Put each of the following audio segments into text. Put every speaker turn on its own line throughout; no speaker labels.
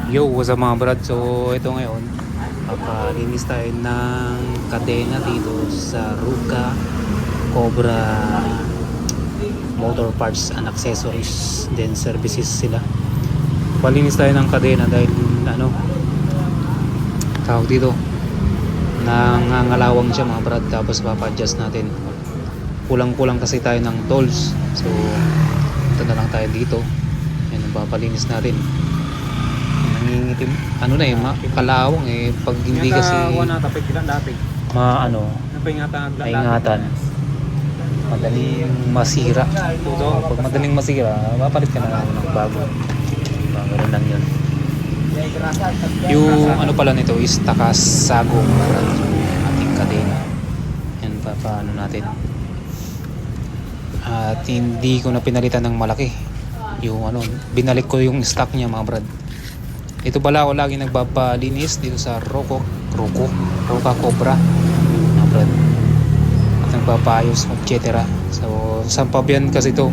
Yo, what's up mga brad? So, ito ngayon, papalinis tayo ng kadena dito sa Ruka Cobra Motor Parts and Accessories, then services sila. Palinis tayo ng kadena dahil tawag dito, nangangalawang siya mga brad, tapos papa-adjust natin. Kulang-kulang kasi tayo ng tools. So, ito na lang tayo dito. Yan, papalinis natin. Nangingitim, kalawang pag hindi kasi maingatan, madaling masira. So pag madaling masira, papalit ka na lang ng bago. Ganun lang yun. Yung pala nito is takasagong ating kadena. Yan, paano natin. At hindi ko na pinalitan ng malaki. Yung binalik ko yung stock niya mga brad. Ito pala ako lagi nagpapalinis dito sa Ruka Cobra, mga brad. At nagpapayos, etc. So, sampabian kasi ito.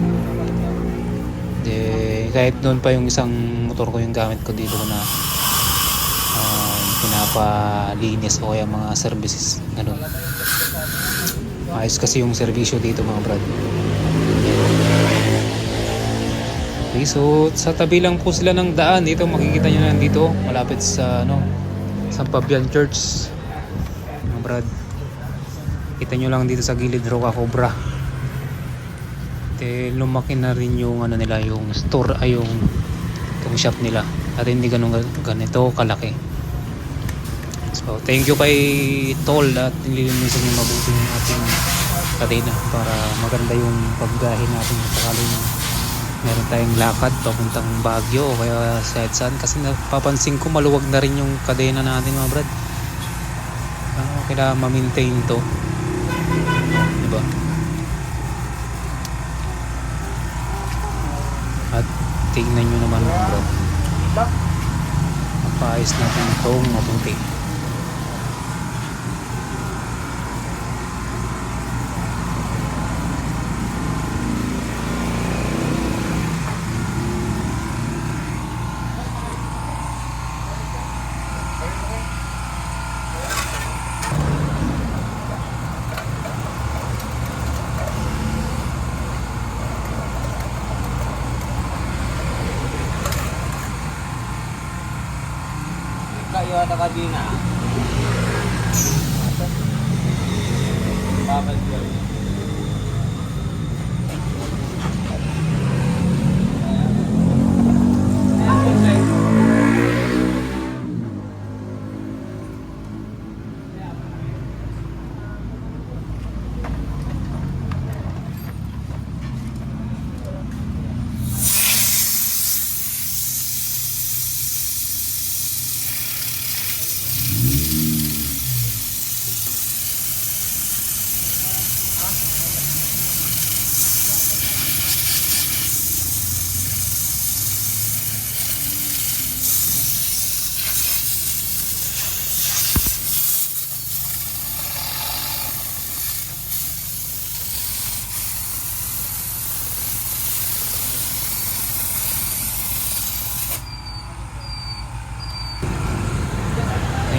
Kahit noon pa yung isang motor ko yung gamit ko dito na pinapalinis o kaya mga services. Ganun. Ayos kasi yung servisyo dito mga brad. Okay, so sa tabi lang po sila ng daan dito, makikita nyo na dito malapit sa Sampabian Church mga brad. Kita nyo lang dito sa gilid Ruka Cobra. Lumaki na rin yung nila, yung store ay yung shop nila, at hindi ganito kalaki. So thank you kay Tol at nililinisan niya mabuti yung ating kadena para maganda yung paggahin natin sakaling meron tayong lakad papuntang Baguio o kaya sa saan, kasi napapansin ko maluwag na rin yung kadena natin mga brad. Kailangan ma-maintain to, diba? At tingnan nyo naman mga brad, mapaayos natin itong mabuti.
Kayo at kadina. Babal yun.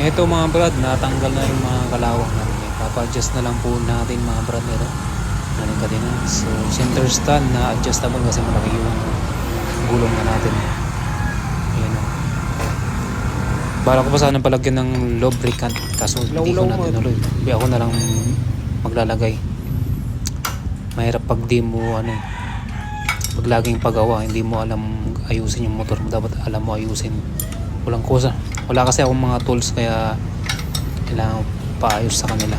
Ito mga brad, natanggal na yung mga kalawang natin. Papa-adjust na lang po natin mga brad nito. Kadena. So center stand na adjustable kasi malaki yung gulong na natin. Ayan o. Bala ko pa sana palagyan ng lubricant, kaso hindi ko na tinuloy. Ako na lang maglalagay. Mahirap pag di mo pag laging pagawa, hindi mo alam ayusin yung motor mo. Dapat alam mo ayusin. Walang kusa. Wala kasi akong mga tools kaya kailangan paayos sa kanila.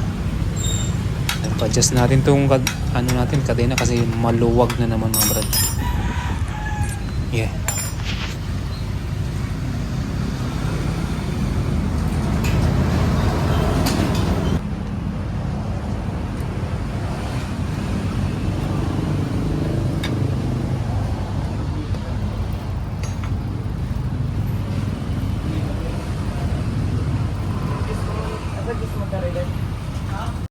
Pa-adjust natin itong kadena kasi maluwag na naman mga brad. Yeah.